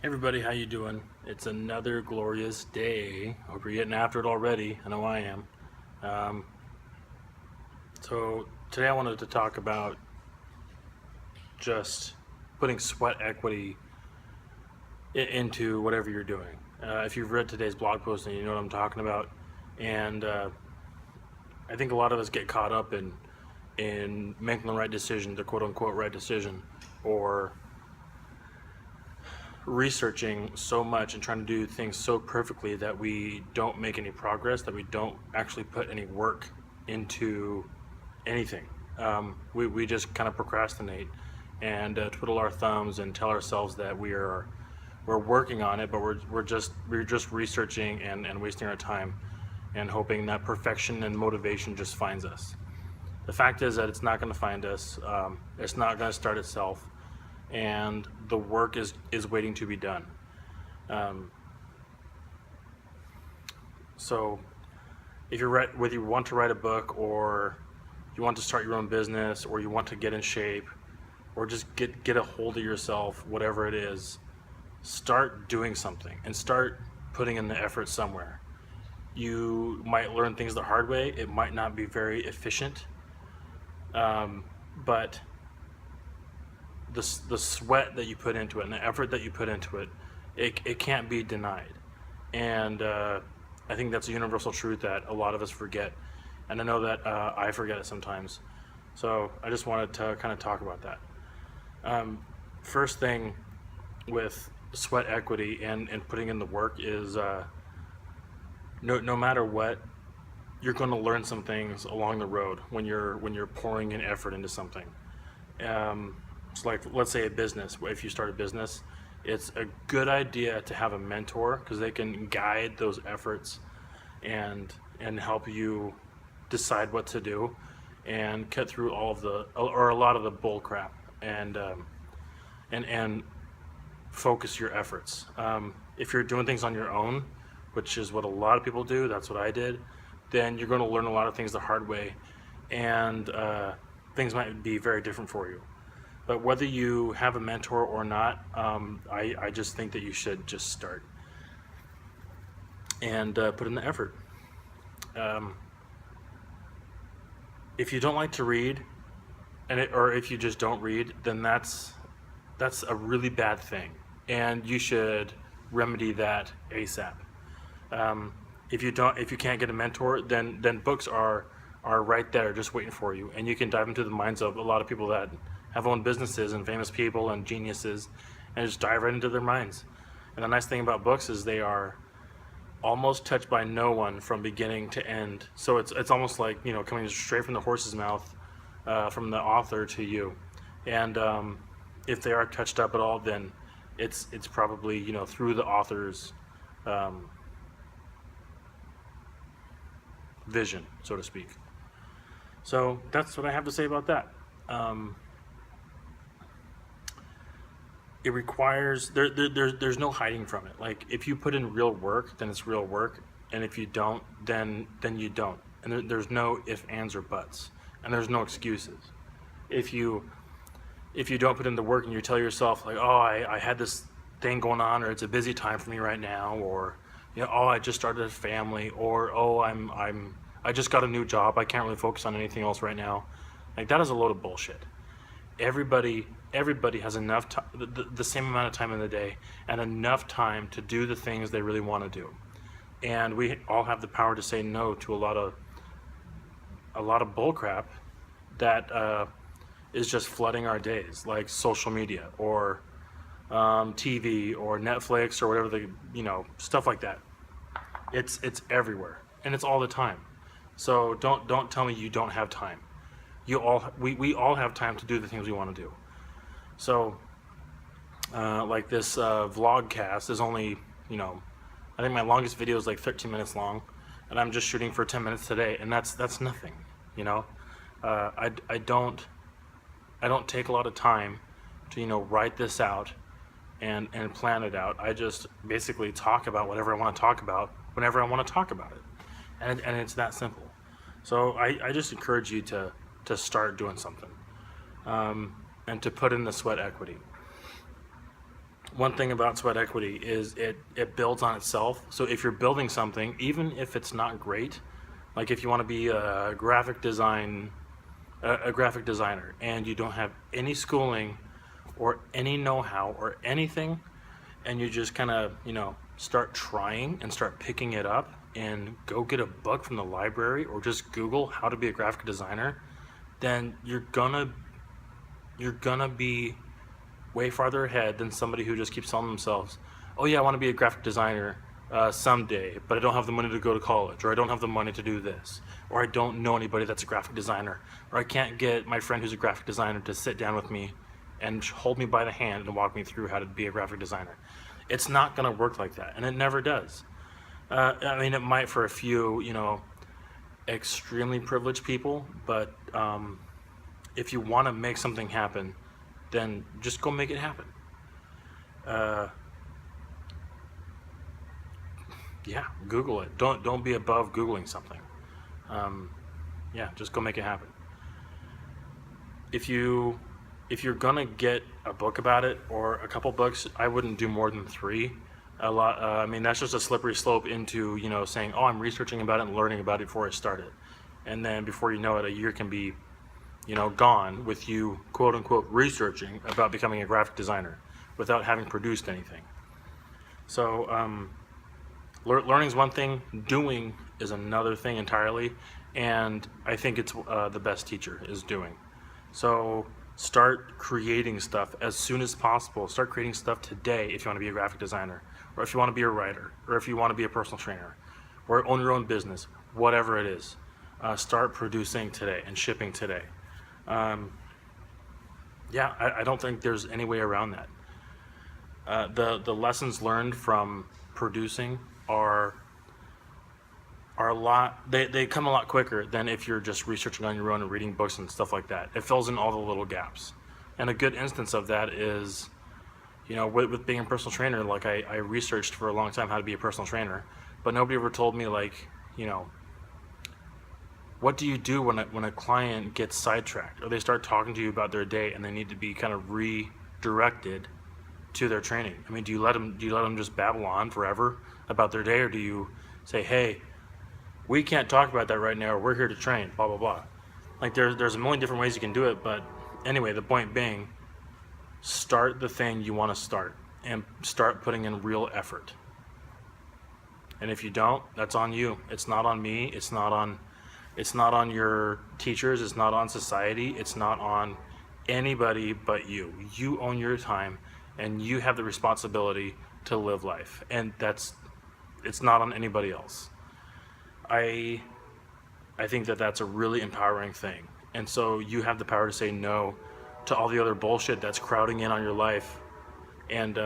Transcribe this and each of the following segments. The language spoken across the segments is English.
Everybody, how you doing? It's another glorious day. Hope you're getting after it already. I know I am. Um, so today I wanted to talk about just putting sweat equity into whatever you're doing. If you've read today's blog post, and you know what I'm talking about, and I think a lot of us get caught up in making the right decision, the quote unquote right decision, or researching so much and trying to do things so perfectly that we don't make any progress, that we don't actually put any work into anything. We just kind of procrastinate and twiddle our thumbs and tell ourselves that we're working on it, but we're just researching and wasting our time and hoping that perfection and motivation just finds us. The fact is that it's not going to find us. It's not going to start itself, and the work is waiting to be done. So if whether you want to write a book, or you want to start your own business, or you want to get in shape, or just get a hold of yourself, whatever it is, start doing something and start putting in the effort somewhere. You might learn things the hard way. It might not be very efficient, but the sweat that you put into it and the effort that you put into it, it can't be denied. And I think that's a universal truth that a lot of us forget. And I know that I forget it sometimes. So I just wanted to kind of talk about that. First thing with sweat equity and putting in the work is no matter what, you're going to learn some things along the road when you're pouring in effort into something. So like, let's say a business. If you start a business, it's a good idea to have a mentor, because they can guide those efforts and help you decide what to do and cut through all of a lot of the bull crap and focus your efforts. If you're doing things on your own, which is what a lot of people do, that's what I did, then you're going to learn a lot of things the hard way, and things might be very different for you. But whether you have a mentor or not, I just think that you should just start and put in the effort. If you don't like to read, or if you just don't read, then that's a really bad thing, and you should remedy that ASAP. If you can't get a mentor, then books are right there just waiting for you, and you can dive into the minds of a lot of people that have owned businesses and famous people and geniuses, and just dive right into their minds. And the nice thing about books is they are almost touched by no one from beginning to end. So it's almost like, coming straight from the horse's mouth, from the author to you. And if they are touched up at all, then it's probably through the author's vision, so to speak. So that's what I have to say about that. It requires there's no hiding from it. Like, if you put in real work, then it's real work, and if you don't, then you don't. And there's no ifs, ands, or buts, and there's no excuses. If you don't put in the work and you tell yourself, like, oh, I had this thing going on, or it's a busy time for me right now, or oh, I just started a family, or oh, I just got a new job, I can't really focus on anything else right now. Like, that is a load of bullshit. Everybody has enough time, the same amount of time in the day, and enough time to do the things they really want to do. And we all have the power to say no to a lot of bullcrap that is just flooding our days, like social media, or TV, or Netflix, or whatever stuff like that. It's everywhere, and it's all the time. So don't tell me you don't have time. We all have time to do the things we want to do. So like this Vlogcast is only, I think my longest video is like 13 minutes long, and I'm just shooting for 10 minutes today, and that's nothing. I don't take a lot of time to write this out and plan it out. I just basically talk about whatever I want to talk about whenever I want to talk about it, and it's that simple. So I just encourage you to start doing something, and to put in the sweat equity. one thing about sweat equity is it builds on itself. So if you're building something, even if it's not great, like if you want to be a graphic designer and you don't have any schooling or any know-how or anything, and you just kind of, start trying and start picking it up and go get a book from the library or just Google how to be a graphic designer, then you're gonna be way farther ahead than somebody who just keeps telling themselves, oh yeah, I want to be a graphic designer someday, but I don't have the money to go to college, or I don't have the money to do this, or I don't know anybody that's a graphic designer, or I can't get my friend who's a graphic designer to sit down with me and hold me by the hand and walk me through how to be a graphic designer. It's not going to work like that, and it never does. I mean, it might for a few, extremely privileged people, but if you want to make something happen, then just go make it happen. Yeah, Google it. Don't be above Googling something. Yeah, just go make it happen. If you're gonna get a book about it or a couple books, I wouldn't do more than 3. I mean, that's just a slippery slope into saying, oh, I'm researching about it and learning about it before I start it, and then before you know it, a year can be gone with you quote unquote researching about becoming a graphic designer without having produced anything. So learning is one thing, doing is another thing entirely, and I think it's the best teacher is doing. So start creating stuff as soon as possible. Start creating stuff today if you want to be a graphic designer, or if you want to be a writer, or if you want to be a personal trainer, or own your own business, whatever it is. Start producing today and shipping today. Yeah, I don't think there's any way around that. The lessons learned from producing are a lot, they come a lot quicker than if you're just researching on your own and reading books and stuff like that. It fills in all the little gaps. And a good instance of that is, with being a personal trainer, like I researched for a long time how to be a personal trainer, but nobody ever told me, like, what do you do when a client gets sidetracked or they start talking to you about their day and they need to be kind of redirected to their training? I mean, do you let them just babble on forever about their day, or do you say, hey, we can't talk about that right now, we're here to train, blah blah blah? Like there's a million different ways you can do it, but anyway, the point being, start the thing you want to start and start putting in real effort. And if you don't, that's on you. It's not on me. It's not on your teachers. It's not on society. It's not on anybody but you. You own your time, and you have the responsibility to live life. And it's not on anybody else. I think that's a really empowering thing. And so you have the power to say no to all the other bullshit that's crowding in on your life, and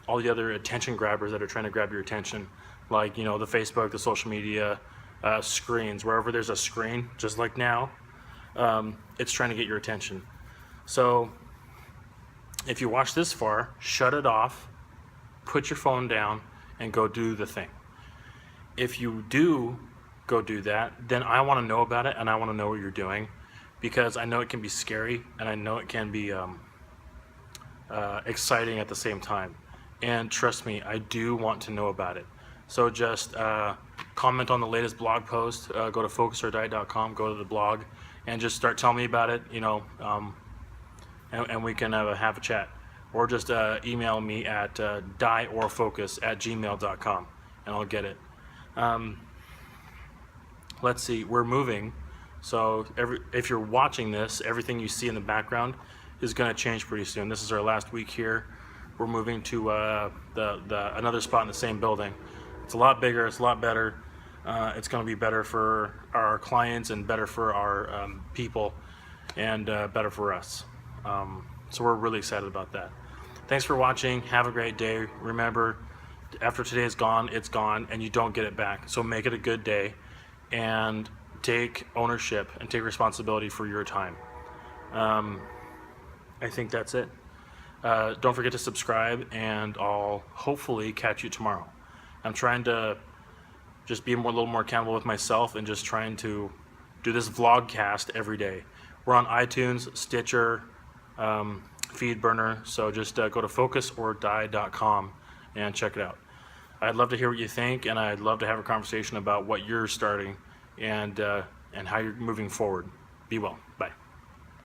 all the other attention grabbers that are trying to grab your attention, like the Facebook, the social media, screens. Wherever there's a screen, just like now, it's trying to get your attention. So if you watch this far, shut it off, put your phone down, and go do the thing. If you do go do that, then I want to know about it, and I want to know what you're doing, because I know it can be scary, and I know it can be exciting at the same time. And trust me, I do want to know about it. So just comment on the latest blog post, go to focusyourdiet.com, go to the blog, and just start telling me about it, and we can have a chat. Or just email me at dieorfocus@gmail.com, and I'll get it. Let's see, we're moving. So if you're watching this, everything you see in the background is going to change pretty soon. This is our last week here. We're moving to another spot in the same building. It's a lot bigger. It's a lot better. It's going to be better for our clients and better for our people, and better for us. So we're really excited about that. Thanks for watching. Have a great day. Remember, after today is gone, it's gone, and you don't get it back. So make it a good day, and take ownership and take responsibility for your time. I think that's it. Don't forget to subscribe, and I'll hopefully catch you tomorrow. I'm trying to just be a little more accountable with myself, and just trying to do this vlogcast every day. We're on iTunes, Stitcher, feed burner. So just go to focusorDie.com and check it out. I'd love to hear what you think, and I'd love to have a conversation about what you're starting and how you're moving forward. Be well. Bye.